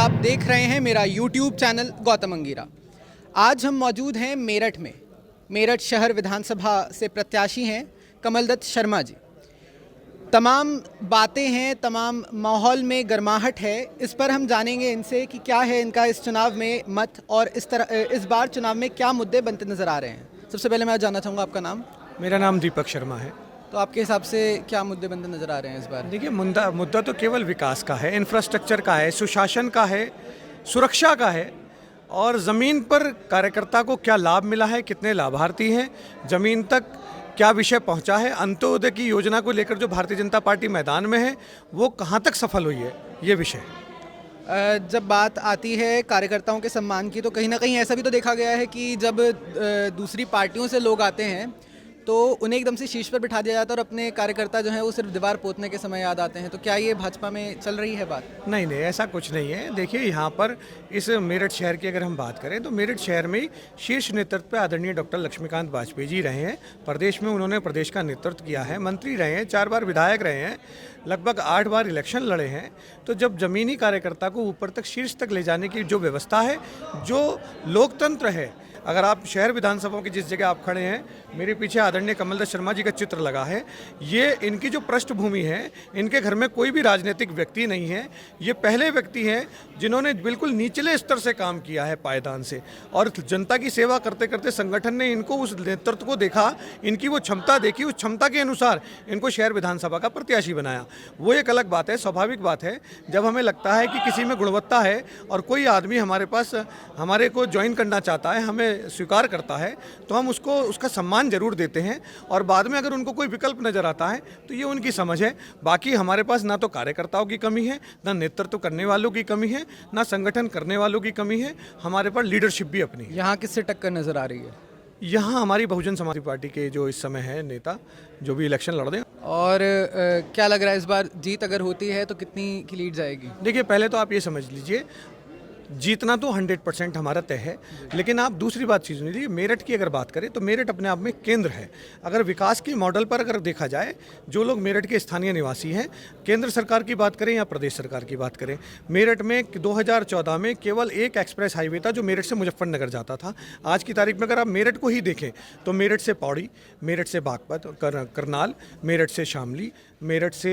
आप देख रहे हैं मेरा YouTube चैनल गौतम अंगीरा। आज हम मौजूद हैं मेरठ में। मेरठ शहर विधानसभा से प्रत्याशी हैं कमलदत्त शर्मा जी। तमाम बातें हैं, तमाम माहौल में गर्माहट है। इस पर हम जानेंगे इनसे कि क्या है इनका इस चुनाव में मत और इस बार चुनाव में क्या मुद्दे बनते नज़र आ रहे हैं। सबसे पहले मैं जानना चाहूँगा आपका नाम। मेरा नाम दीपक शर्मा है। तो आपके हिसाब से क्या मुद्दे बनते नज़र आ रहे हैं इस बार? देखिए, मुद्दा तो केवल विकास का है, इंफ्रास्ट्रक्चर का है, सुशासन का है, सुरक्षा का है और ज़मीन पर कार्यकर्ता को क्या लाभ मिला है, कितने लाभार्थी हैं, ज़मीन तक क्या विषय पहुंचा है, अंत्योदय की योजना को लेकर जो भारतीय जनता पार्टी मैदान में है वो कहां तक सफल हुई है, ये विषय। जब बात आती है कार्यकर्ताओं के सम्मान की तो कहीं ना कहीं ऐसा भी तो देखा गया है कि जब दूसरी पार्टियों से लोग आते हैं तो उन्हें एकदम से शीर्ष पर बिठा दिया जाता है और अपने कार्यकर्ता जो हैं वो सिर्फ दीवार पोतने के समय याद आते हैं। तो क्या ये भाजपा में चल रही है बात? नहीं, ऐसा कुछ नहीं है। देखिए, यहाँ पर इस मेरठ शहर की अगर हम बात करें तो मेरठ शहर में शीर्ष नेतृत्व पे आदरणीय डॉक्टर लक्ष्मीकांत वाजपेयी जी रहे हैं। प्रदेश में उन्होंने प्रदेश का नेतृत्व किया है, मंत्री रहे हैं, 4 बार विधायक रहे हैं, लगभग 8 बार इलेक्शन लड़े हैं। तो जब जमीनी कार्यकर्ता को ऊपर तक, शीर्ष तक ले जाने की जो व्यवस्था है, जो लोकतंत्र है, अगर आप शहर विधानसभाओं की जिस जगह आप खड़े हैं, मेरे पीछे आदरणीय कमलदत्त शर्मा जी का चित्र लगा है। ये इनकी जो पृष्ठभूमि है, इनके घर में कोई भी राजनीतिक व्यक्ति नहीं है। ये पहले व्यक्ति हैं जिन्होंने बिल्कुल निचले स्तर से काम किया है, पायदान से, और जनता की सेवा करते करते संगठन ने इनको उस नेतृत्व को देखा, इनकी वो क्षमता देखी, उस क्षमता के अनुसार इनको शहर विधानसभा का प्रत्याशी बनाया। वो एक अलग बात है, स्वाभाविक बात है। जब हमें लगता है कि किसी में गुणवत्ता है और कोई आदमी हमारे पास हमारे को ज्वाइन करना चाहता है, हमें स्वीकार करता है, तो हम उसको उसका सम्मान जरूर देते हैं और बाद में अगर उनको कोई विकल्प नज़र आता है तो ये उनकी समझ है। बाकी हमारे पास ना तो कार्यकर्ताओं की कमी है, ना नेतृत्व करने वालों की कमी है, ना संगठन करने वालों की कमी है। हमारे पास लीडरशिप भी अपनी है। यहाँ किससे टक्कर नज़र आ रही है? यहाँ हमारी बहुजन समाज पार्टी के जो इस समय है नेता, जो भी इलेक्शन लड़ रहे हैं। और क्या लग रहा है इस बार जीत अगर होती है तो कितनी की लीड जाएगी? देखिए, पहले तो आप ये समझ लीजिए, जीतना तो 100% हमारा तय है, लेकिन आप दूसरी बात चीज़ लीजिए। मेरठ की अगर बात करें तो मेरठ अपने आप में केंद्र है। अगर विकास के मॉडल पर अगर देखा जाए, जो लोग मेरठ के स्थानीय निवासी हैं, केंद्र सरकार की बात करें या प्रदेश सरकार की बात करें, मेरठ में 2014 में केवल एक एक्सप्रेस हाईवे था जो मेरठ से मुजफ्फरनगर जाता था। आज की तारीख में अगर आप मेरठ को ही देखें तो मेरठ से पौड़ी, मेरठ से बागपत, करनाल, मेरठ से शामली, मेरठ से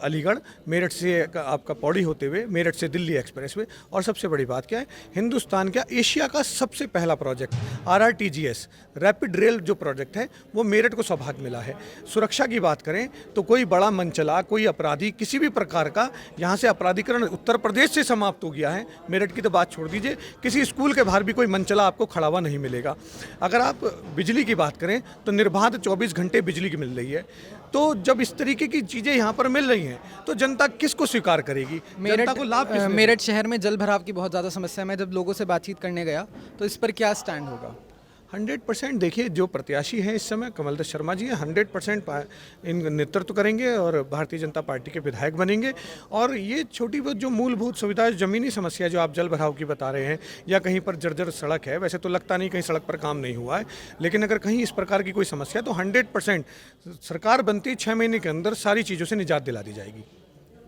अलीगढ़, मेरठ से आपका पौड़ी होते हुए मेरठ से दिल्ली एक्सप्रेसवे, और सबसे बड़ी बात क्या है, हिंदुस्तान का, एशिया का सबसे पहला प्रोजेक्ट RRTGS रैपिड रेल जो प्रोजेक्ट है वो मेरठ को सौभाग्य मिला है। सुरक्षा की बात करें तो कोई बड़ा मनचला, कोई अपराधी, किसी भी प्रकार का यहाँ से अपराधीकरण उत्तर प्रदेश से समाप्त हो गया है। मेरठ की तो बात छोड़ दीजिए, किसी स्कूल के बाहर भी कोई मनचला आपको खड़ा हुआ नहीं मिलेगा। अगर आप बिजली की बात करें तो निर्बाध 24 घंटे बिजली की मिल रही है। तो जब इस तरीके की चीज़ें यहाँ पर मिल रही हैं तो जनता किसको स्वीकार करेगी? जनता को लाभ किसमें? मेरठ शहर में जल भराव की बहुत ज़्यादा समस्या है। मैं जब लोगों से बातचीत करने गया तो इस पर क्या स्टैंड होगा? 100% देखिए, जो प्रत्याशी हैं इस समय कमलदत्त शर्मा जी हैं, 100% इन नेतृत्व करेंगे और भारतीय जनता पार्टी के विधायक बनेंगे। और ये छोटी बहुत जो मूलभूत सुविधाएं, ज़मीनी समस्या जो आप जल भराव की बता रहे हैं, या कहीं पर जर्जर सड़क है, वैसे तो लगता नहीं कहीं सड़क पर काम नहीं हुआ है, लेकिन अगर कहीं इस प्रकार की कोई समस्या तो 100% सरकार बनती 6 महीने के अंदर सारी चीज़ों से निजात दिला दी जाएगी।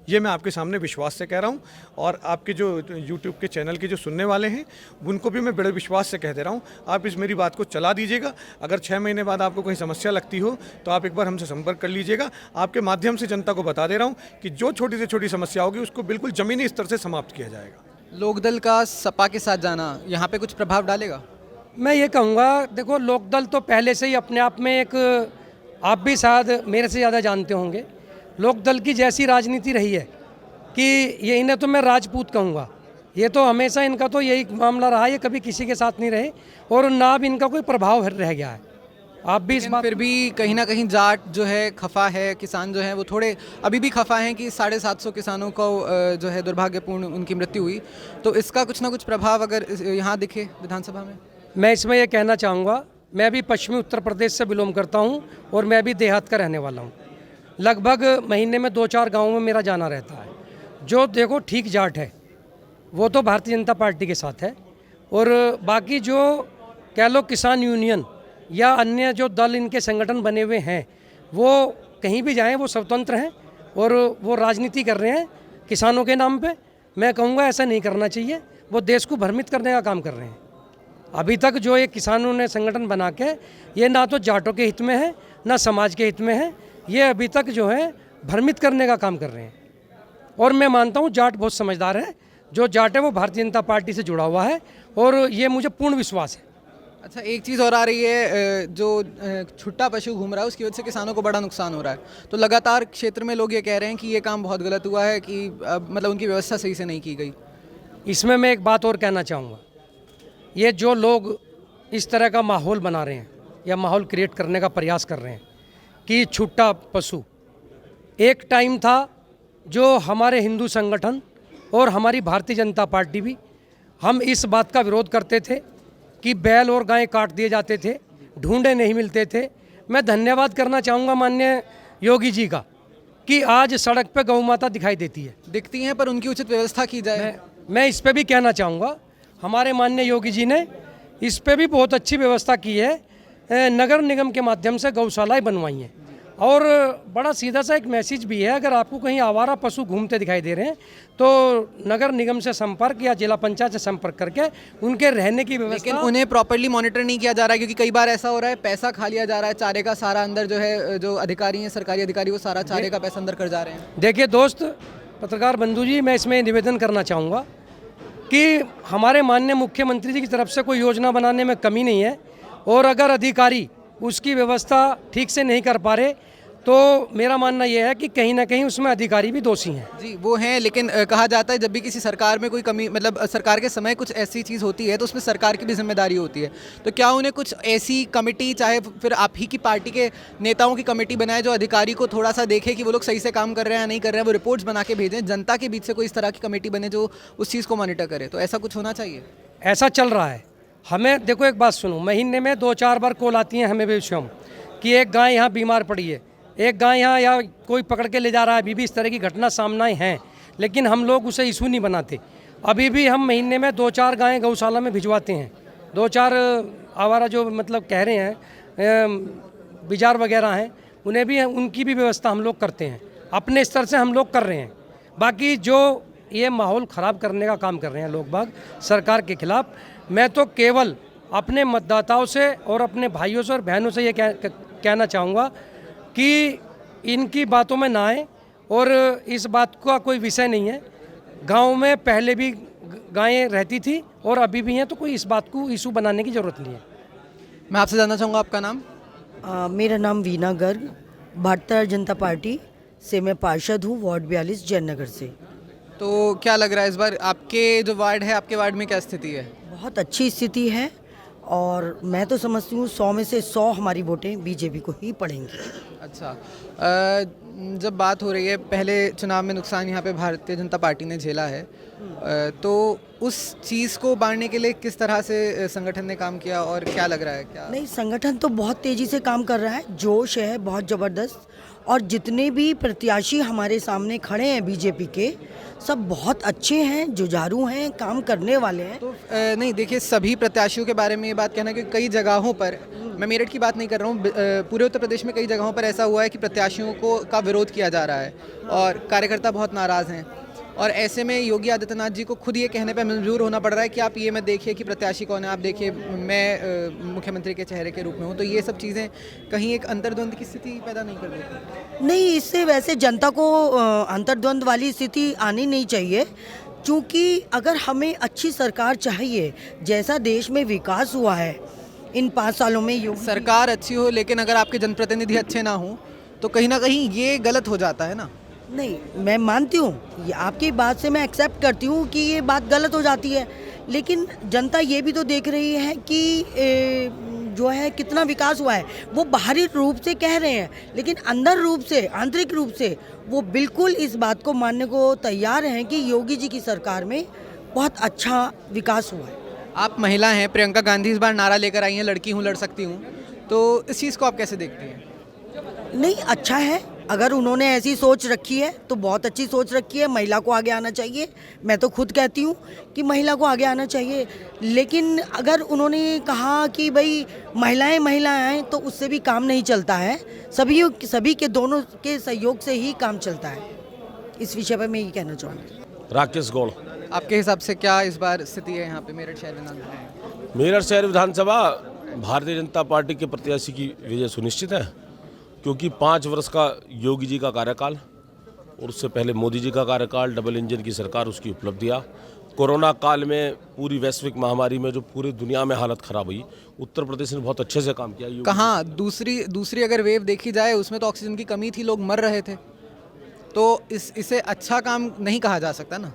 ये मैं आपके सामने विश्वास से कह रहा हूँ। और आपके जो YouTube के चैनल के जो सुनने वाले हैं उनको भी मैं बड़े विश्वास से कह दे रहा हूँ, आप इस मेरी बात को चला दीजिएगा। अगर 6 महीने बाद आपको कोई समस्या लगती हो तो आप एक बार हमसे संपर्क कर लीजिएगा। आपके माध्यम से जनता को बता दे रहा हूँ कि जो छोटी से छोटी समस्या होगी उसको बिल्कुल ज़मीनी स्तर से समाप्त किया जाएगा। लोकदल का सपा के साथ जाना यहाँ पे कुछ प्रभाव डालेगा? मैं ये कहूँगा, देखो, लोकदल तो पहले से ही अपने आप में एक, आप भी शायद मेरे से ज़्यादा जानते होंगे, लोकदल की जैसी राजनीति रही है कि ये, इन्हें तो मैं राजपूत कहूँगा, ये तो हमेशा इनका तो यही मामला रहा है, ये कभी किसी के साथ नहीं रहे और ना भी इनका कोई प्रभाव रह गया है। आप भी इस बात, फिर भी कहीं ना कहीं जाट जो है खफा है, किसान जो है वो थोड़े अभी भी खफा हैं कि 750 किसानों को जो है दुर्भाग्यपूर्ण उनकी मृत्यु हुई। तो इसका कुछ ना कुछ प्रभाव अगर यहाँ दिखे विधानसभा में? मैं इसमें ये कहना चाहूँगा, मैं भी पश्चिमी उत्तर प्रदेश से बिलोंग करता हूँ और मैं भी देहात का रहने वाला हूँ। लगभग महीने में 2-4 गाँव में मेरा जाना रहता है। जो देखो ठीक जाट है वो तो भारतीय जनता पार्टी के साथ है, और बाकी जो कह लो किसान यूनियन या अन्य जो दल इनके संगठन बने हुए हैं वो कहीं भी जाएं वो स्वतंत्र हैं और वो राजनीति कर रहे हैं किसानों के नाम पे। मैं कहूँगा ऐसा नहीं करना चाहिए। वो देश को भ्रमित करने का काम कर रहे हैं। अभी तक जो ये किसानों ने संगठन बना के, ये ना तो जाटों के हित में है ना समाज के हित में है, ये अभी तक जो है भ्रमित करने का काम कर रहे हैं। और मैं मानता हूँ जाट बहुत समझदार है, जो जाट है वो भारतीय जनता पार्टी से जुड़ा हुआ है और ये मुझे पूर्ण विश्वास है। अच्छा, एक चीज़ और आ रही है, जो छुट्टा पशु घूम रहा है उसकी वजह से किसानों को बड़ा नुकसान हो रहा है। तो लगातार क्षेत्र में लोग ये कह रहे हैं कि ये काम बहुत गलत हुआ है, कि मतलब उनकी व्यवस्था सही से नहीं की गई। इसमें मैं एक बात और कहना चाहूँगा, ये जो लोग इस तरह का माहौल बना रहे हैं या माहौल क्रिएट करने का प्रयास कर रहे हैं कि छुट्टा पशु, एक टाइम था जो हमारे हिंदू संगठन और हमारी भारतीय जनता पार्टी भी, हम इस बात का विरोध करते थे कि बैल और गाय काट दिए जाते थे, ढूंढे नहीं मिलते थे। मैं धन्यवाद करना चाहूँगा माननीय योगी जी का कि आज सड़क पे गौ माता दिखाई देती है, दिखती हैं, पर उनकी उचित व्यवस्था की जाए। मैं इस पे भी कहना चाहूँगा, हमारे माननीय योगी जी ने इस पे भी बहुत अच्छी व्यवस्था की है। नगर निगम के माध्यम से गौशालाएँ बनवाई हैं और बड़ा सीधा सा एक मैसेज भी है, अगर आपको कहीं आवारा पशु घूमते दिखाई दे रहे हैं तो नगर निगम से संपर्क या जिला पंचायत से संपर्क करके उनके रहने की व्यवस्था। लेकिन उन्हें प्रॉपर्ली मॉनिटर नहीं किया जा रहा है, क्योंकि कई बार ऐसा हो रहा है पैसा खा लिया जा रहा है, चारे का सारा अंदर जो है, जो अधिकारी हैं सरकारी अधिकारी, वो सारा चारे का पैसा अंदर कर जा रहे हैं। देखिए दोस्त पत्रकार बंधु जी, मैं इसमें निवेदन करना चाहूँगा कि हमारे माननीय मुख्यमंत्री जी की तरफ से कोई योजना बनाने में कमी नहीं है, और अगर अधिकारी उसकी व्यवस्था ठीक से नहीं कर पा रहे तो मेरा मानना यह है कि कहीं ना कहीं उसमें अधिकारी भी दोषी हैं। जी वो हैं, लेकिन कहा जाता है जब भी किसी सरकार में कोई कमी, मतलब सरकार के समय कुछ ऐसी चीज़ होती है तो उसमें सरकार की भी जिम्मेदारी होती है। तो क्या उन्हें कुछ ऐसी कमेटी, चाहे फिर आप ही की पार्टी के नेताओं की कमेटी बनाए, जो अधिकारी को थोड़ा सा देखे कि वो लोग सही से काम कर रहे हैं या नहीं कर रहे हैं, वो रिपोर्ट्स बना के भेजें, जनता के बीच से कोई इस तरह की कमेटी बने जो उस चीज़ को मॉनिटर करे, तो ऐसा कुछ होना चाहिए। ऐसा चल रहा है। हमें देखो एक बात सुनो, महीने में 2-4 बार कॉल आती हैं हमें भी स्वयं कि एक गाय यहाँ बीमार पड़ी है, एक गाय यहाँ या कोई पकड़ के ले जा रहा है। अभी भी इस तरह की घटना सामने हैं, लेकिन हम लोग उसे इशू नहीं बनाते। अभी भी हम महीने में 2-4 गायें गौशाला में भिजवाते हैं। 2-4 आवारा जो मतलब कह रहे हैं बिजार वगैरह हैं, उन्हें भी, उनकी भी व्यवस्था हम लोग करते हैं। अपने स्तर से हम लोग कर रहे हैं। बाकी जो ये माहौल ख़राब करने का काम कर रहे हैं लोग बाग सरकार के खिलाफ, मैं तो केवल अपने मतदाताओं से और अपने भाइयों से और बहनों से ये कहना चाहूँगा कि इनकी बातों में ना आए, और इस बात का कोई विषय नहीं है। गांव में पहले भी गायें रहती थी और अभी भी हैं, तो कोई इस बात को इशू बनाने की ज़रूरत नहीं है। मैं आपसे जानना चाहूँगा आपका नाम। मेरा नाम वीना गर्ग, भारतीय जनता पार्टी से मैं पार्षद हूँ, वार्ड 42 जयनगर से। तो क्या लग रहा है इस बार आपके जो वार्ड है, आपके वार्ड में क्या स्थिति है? बहुत अच्छी स्थिति है और मैं तो समझती हूँ 100 में से 100 हमारी वोटें बीजेपी को ही पड़ेंगी। अच्छा, जब बात हो रही है, पहले चुनाव में नुकसान यहाँ पे भारतीय जनता पार्टी ने झेला है, तो उस चीज़ को बांटने के लिए किस तरह से संगठन ने काम किया और क्या लग रहा है? क्या नहीं, संगठन तो बहुत तेज़ी से काम कर रहा है, जोश है बहुत ज़बरदस्त, और जितने भी प्रत्याशी हमारे सामने खड़े हैं बीजेपी के, सब बहुत अच्छे हैं, जुझारू हैं, काम करने वाले हैं। तो नहीं, देखिए सभी प्रत्याशियों के बारे में ये बात कहना कि कई जगहों पर, मैं मेरठ की बात नहीं कर रहा हूँ, पूरे उत्तर प्रदेश में कई जगहों पर ऐसा हुआ है कि प्रत्याशियों का विरोध किया जा रहा है और कार्यकर्ता बहुत नाराज़ हैं, और ऐसे में योगी आदित्यनाथ जी को खुद ये कहने पर मजबूर होना पड़ रहा है कि आप ये मत देखिए कि प्रत्याशी कौन है, आप देखिए मैं मुख्यमंत्री के चेहरे के रूप में हूँ। तो ये सब चीज़ें कहीं एक अंतर्द्वंद की स्थिति पैदा नहीं कर देती? नहीं, इससे वैसे जनता को अंतर्द्वंद वाली स्थिति आनी नहीं चाहिए, क्योंकि अगर हमें अच्छी सरकार चाहिए, जैसा देश में विकास हुआ है इन 5 सालों में, सरकार अच्छी हो लेकिन अगर आपके जनप्रतिनिधि अच्छे ना हों तो कहीं ना कहीं ये गलत हो जाता है ना? नहीं, मैं मानती हूँ, ये आपकी बात से मैं एक्सेप्ट करती हूँ कि ये बात गलत हो जाती है, लेकिन जनता ये भी तो देख रही है कि जो है कितना विकास हुआ है। वो बाहरी रूप से कह रहे हैं, लेकिन अंदर रूप से, आंतरिक रूप से वो बिल्कुल इस बात को मानने को तैयार हैं कि योगी जी की सरकार में बहुत अच्छा विकास हुआ है। आप महिला हैं, प्रियंका गांधी इस बार नारा लेकर आई हैं, लड़की हूँ लड़ सकती हूँ, तो इस चीज़ को आप कैसे देखती हैं? नहीं, अच्छा है, अगर उन्होंने ऐसी सोच रखी है तो बहुत अच्छी सोच रखी है। महिला को आगे आना चाहिए, मैं तो खुद कहती हूँ कि महिला को आगे आना चाहिए, लेकिन अगर उन्होंने कहा कि भाई महिलाएं आएँ तो उससे भी काम नहीं चलता है। सभी के दोनों के सहयोग से ही काम चलता है। इस विषय पर मैं ये कहना चाहूँगी। राकेश गौड़। आपके हिसाब से क्या इस बार स्थिति है यहाँ पे मेरठ शहर विधानसभा में? मेरठ शहर विधानसभा भारतीय जनता पार्टी के प्रत्याशी की विजय सुनिश्चित है, क्योंकि 5 वर्ष का योगी जी का कार्यकाल और उससे पहले मोदी जी का कार्यकाल, डबल इंजन की सरकार, उसकी उपलब्धियाँ, कोरोना काल में पूरी वैश्विक महामारी में जो पूरी दुनिया में हालत खराब हुई, उत्तर प्रदेश ने बहुत अच्छे से काम किया। कहाँ दूसरी अगर वेव देखी जाए उसमें तो ऑक्सीजन की कमी थी, लोग मर रहे थे, तो इसे अच्छा काम नहीं कहा जा सकता ना।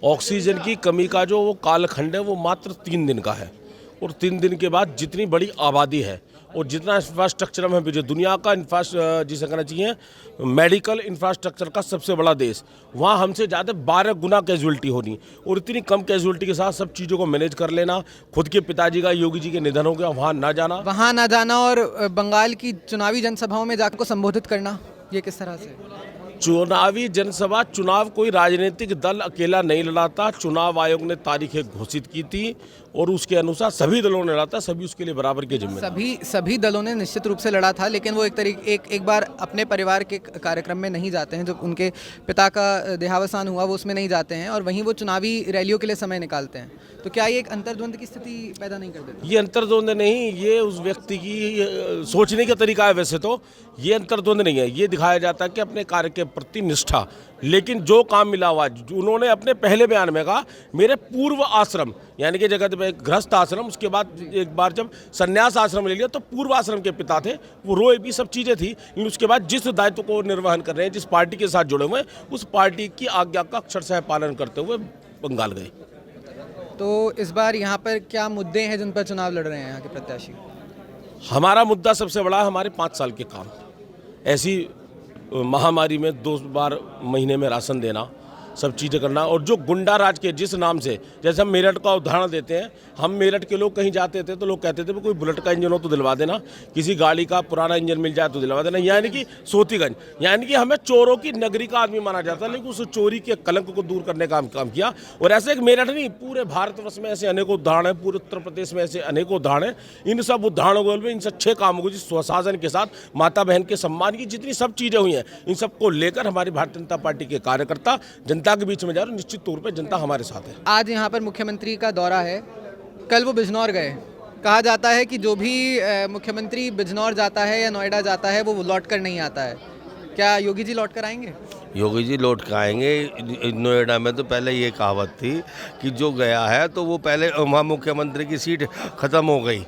ऑक्सीजन की कमी का जो वो कालखंड है वो मात्र 3 दिन का है, और 3 दिन के बाद जितनी बड़ी आबादी है और जितना इंफ्रास्ट्रक्चर में जो दुनिया का जिसे कहना चाहिए मेडिकल इंफ्रास्ट्रक्चर का सबसे बड़ा देश, वहाँ हमसे ज़्यादा 12 गुना कैजुअलिटी होनी, और इतनी कम कैजुअलिटी के साथ सब चीज़ों को मैनेज कर लेना। खुद के पिताजी का, योगी जी के निधन हो गया, वहाँ ना जाना और बंगाल की चुनावी जनसभाओं में जाकर को संबोधित करना, ये किस तरह से? चुनावी जनसभा, चुनाव कोई राजनीतिक दल अकेला नहीं लड़ाता। चुनाव आयोग ने तारीखें घोषित की थी और उसके अनुसार सभी दलों ने लड़ा था, सभी उसके लिए बराबर के जिम्मेदार। सभी दलों ने निश्चित रूप से लड़ा था, लेकिन वो एक बार अपने परिवार के कार्यक्रम में नहीं जाते हैं, जब उनके पिता का देहावसान हुआ वो उसमें नहीं जाते हैं, और वहीं वो चुनावी रैलियों के लिए समय निकालते हैं। तो क्या ये एक अंतर्द्वंद की स्थिति पैदा नहीं कर देता? ये अंतर्द्वंद नहीं, ये उस व्यक्ति की सोचने का तरीका है। वैसे तो ये अंतर्द्वंद नहीं है, ये दिखाया जाता है कि अपने कार्य के प्रति निष्ठा। लेकिन जो काम मिला हुआ, उन्होंने अपने पहले बयान में कहा मेरे पूर्व आश्रम यानी कि जगत में गृहस्थ आश्रम, उसके बाद एक बार जब संन्यास आश्रम ले लिया तो पूर्व आश्रम के पिता थे, वो रोए भी, सब चीज़ें थी। लेकिन उसके बाद जिस दायित्व को निर्वहन कर रहे हैं, जिस पार्टी के साथ जुड़े हुए हैं, उस पार्टी की आज्ञा का अक्षरशः पालन करते हुए बंगाल गए। तो इस बार यहाँ पर क्या मुद्दे हैं जिन पर चुनाव लड़ रहे हैं यहाँ के प्रत्याशी? हमारा मुद्दा सबसे बड़ा है हमारे 5 साल के काम। ऐसी महामारी में 2 बार महीने में राशन देना, सब चीज़ें करना, और जो गुंडा राज के जिस नाम से, जैसे हम मेरठ का उदाहरण देते हैं, हम मेरठ के लोग कहीं जाते थे तो लोग कहते थे कोई बुलेट का इंजन हो तो दिलवा देना, किसी गाड़ी का पुराना इंजन मिल जाए तो दिलवा देना, यानी कि सोतीगंज, यानी कि हमें चोरों की नगरी का आदमी माना जाता है। लेकिन उस चोरी के कलंक को दूर करने का काम किया। और ऐसे एक मेरठ नहीं, पूरे भारतवर्ष में ऐसे अनेकों उदाहरण हैं, पूरे उत्तर प्रदेश में ऐसे अनेकों उदाहरण हैं। इन सब उदाहरणों में इन अच्छे कामों को, जिस स्वशासन के साथ माता बहन के सम्मान की जितनी सब चीज़ें हुई हैं, इन सबको लेकर हमारी भारतीय जनता पार्टी के कार्यकर्ता जनता के बीच में जा रहे हैं। निश्चित तौर पे जनता हमारे साथ है। आज यहाँ पर मुख्यमंत्री का दौरा है, कल वो बिजनौर गए। कहा जाता है कि जो भी मुख्यमंत्री बिजनौर जाता है या नोएडा जाता है वो लौट कर नहीं आता है। क्या योगी जी लौट कर आएंगे? योगी जी लौट कर आएंगे। नोएडा में तो पहले ये कहावत थी कि जो गया है तो वो पहले वहाँ मुख्यमंत्री की सीट ख़त्म हो गई।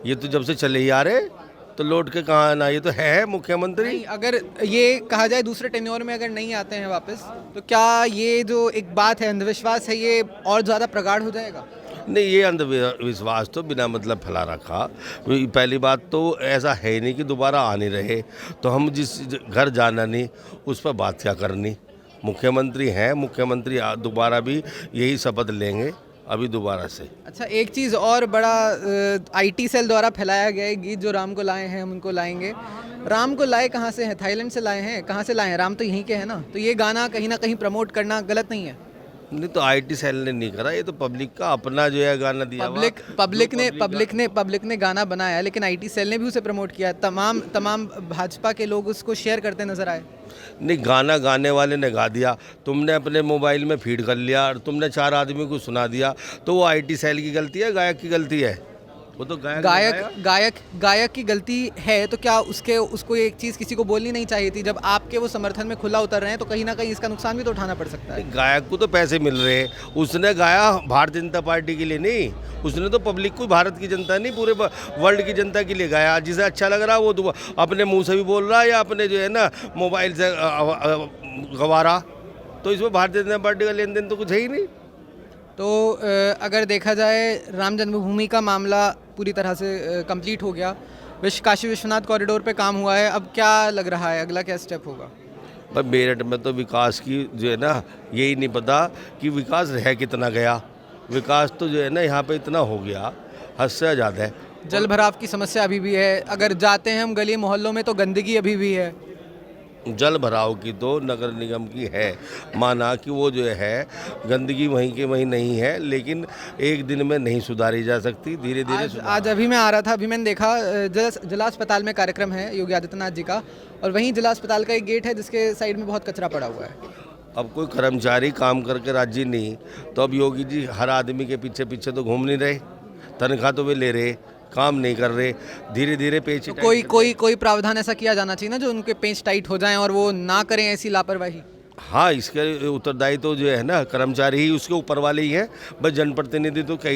ये तो जब से चले ही आ रहे, तो लौट के कहाँ आना, ये तो है मुख्यमंत्री। अगर ये कहा जाए दूसरे टेन्योर में अगर नहीं आते हैं वापस, तो क्या ये जो एक बात है, अंधविश्वास है, ये और ज़्यादा प्रगाढ़ हो जाएगा? नहीं, ये अंधविश्वास तो बिना मतलब फैला रखा। पहली बात तो ऐसा है नहीं कि दोबारा आ नहीं रहे, तो हम जिस घर जाना नहीं उस पर बात क्या करनी। मुख्यमंत्री हैं, मुख्यमंत्री दोबारा भी यही शपथ लेंगे अभी दोबारा से। अच्छा, एक चीज़ और, बड़ा आईटी सेल द्वारा फैलाया गया गीत जो राम को लाए हैं हम उनको लाएंगे। राम को लाए कहाँ से हैं? थाईलैंड से लाए हैं? कहाँ से लाए हैं? राम तो यहीं के हैं ना। तो ये गाना कहीं ना कहीं प्रमोट करना गलत नहीं है? नहीं, तो आईटी सेल ने नहीं करा, ये तो पब्लिक का अपना जो है गाना दिया। पब्लिक ने गाना बनाया, लेकिन आईटी सेल ने भी उसे प्रमोट किया। तमाम भाजपा के लोग उसको शेयर करते नजर आए। नहीं, गाना गाने वाले ने गा दिया, तुमने अपने मोबाइल में फीड कर लिया और तुमने 4 आदमी को सुना दिया, तो वो आईटी सेल की गलती है, गायक की गलती है? वो तो गायक की गलती है। तो क्या उसको एक चीज़ किसी को बोलनी नहीं चाहिए थी? जब आपके वो समर्थन में खुला उतर रहे हैं तो कहीं ना कहीं इसका नुकसान भी तो उठाना पड़ सकता है। गायक को तो पैसे मिल रहे हैं, उसने गाया भारतीय जनता पार्टी के लिए नहीं, उसने तो पब्लिक को, भारत की जनता नहीं, पूरे वर्ल्ड की जनता के लिए गाया। जिसे अच्छा लग रहा वो तो अपने मुंह से भी बोल रहा है या अपने जो है ना मोबाइल से गवारा, तो इसमें भारतीय जनता पार्टी का लेन देन तो कुछ है ही नहीं। तो अगर देखा जाए, राम जन्मभूमि का मामला पूरी तरह से कंप्लीट हो गया, काशी विश्वनाथ कॉरिडोर पे काम हुआ है, अब क्या लग रहा है अगला क्या स्टेप होगा? पर मेरठ में तो विकास की जो है ना, यही नहीं पता कि विकास रह कितना गया। विकास तो जो है ना यहाँ पे इतना हो गया, हद से ज़्यादा है। जल भराव की समस्या अभी भी है, अगर जाते हैं हम गली मोहल्लों में तो गंदगी अभी भी है। जल भराव की तो नगर निगम की है, माना कि वो जो है गंदगी वहीं के वहीं नहीं है, लेकिन एक दिन में नहीं सुधारी जा सकती, धीरे धीरे। आज अभी मैं आ रहा था, अभी मैंने देखा जिला अस्पताल में कार्यक्रम है योगी आदित्यनाथ जी का, और वहीं जिला अस्पताल का एक गेट है जिसके साइड में बहुत कचरा पड़ा हुआ है। अब कोई कर्मचारी काम करके राजी नहीं, तो अब योगी जी हर आदमी के पीछे पीछे तो घूम नहीं रहे, तनख्वाह तो वे ले रहे, काम नहीं कर रहे, धीरे धीरे पेच तो कोई प्रावधान ऐसा किया जाना चाहिए ना जो उनके पेच टाइट हो जाएं और वो ना करें ऐसी लापरवाही। हाँ, इसके उत्तरदायी तो जो है ना कर्मचारी ही उसके ऊपर वाले ही हैं, बस जनप्रतिनिधि तो कहा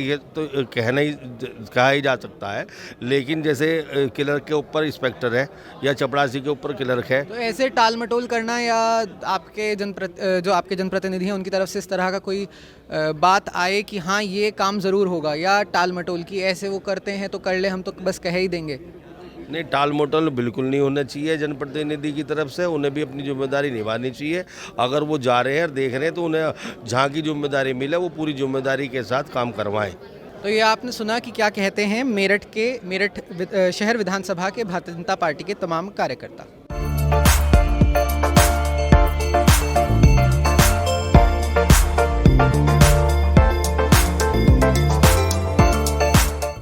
ही जा सकता है, लेकिन जैसे क्लर्क के ऊपर इंस्पेक्टर है या चपरासी के ऊपर क्लर्क है। तो ऐसे टाल मटोल करना या आपके जो आपके जनप्रतिनिधि हैं उनकी तरफ से इस तरह का कोई बात आए कि हाँ ये काम ज़रूर होगा, या टाल मटोल की ऐसे वो करते हैं तो कर ले, हम तो बस कह ही देंगे। नहीं, टाल मटोल बिल्कुल नहीं होना चाहिए जनप्रतिनिधि की तरफ से, उन्हें भी अपनी जिम्मेदारी निभानी चाहिए। अगर वो जा रहे हैं और देख रहे हैं तो उन्हें जहाँ की जिम्मेदारी मिले वो पूरी जिम्मेदारी के साथ काम करवाएं। तो ये आपने सुना कि क्या कहते हैं मेरठ शहर विधानसभा के भारतीय जनता पार्टी के तमाम कार्यकर्ता।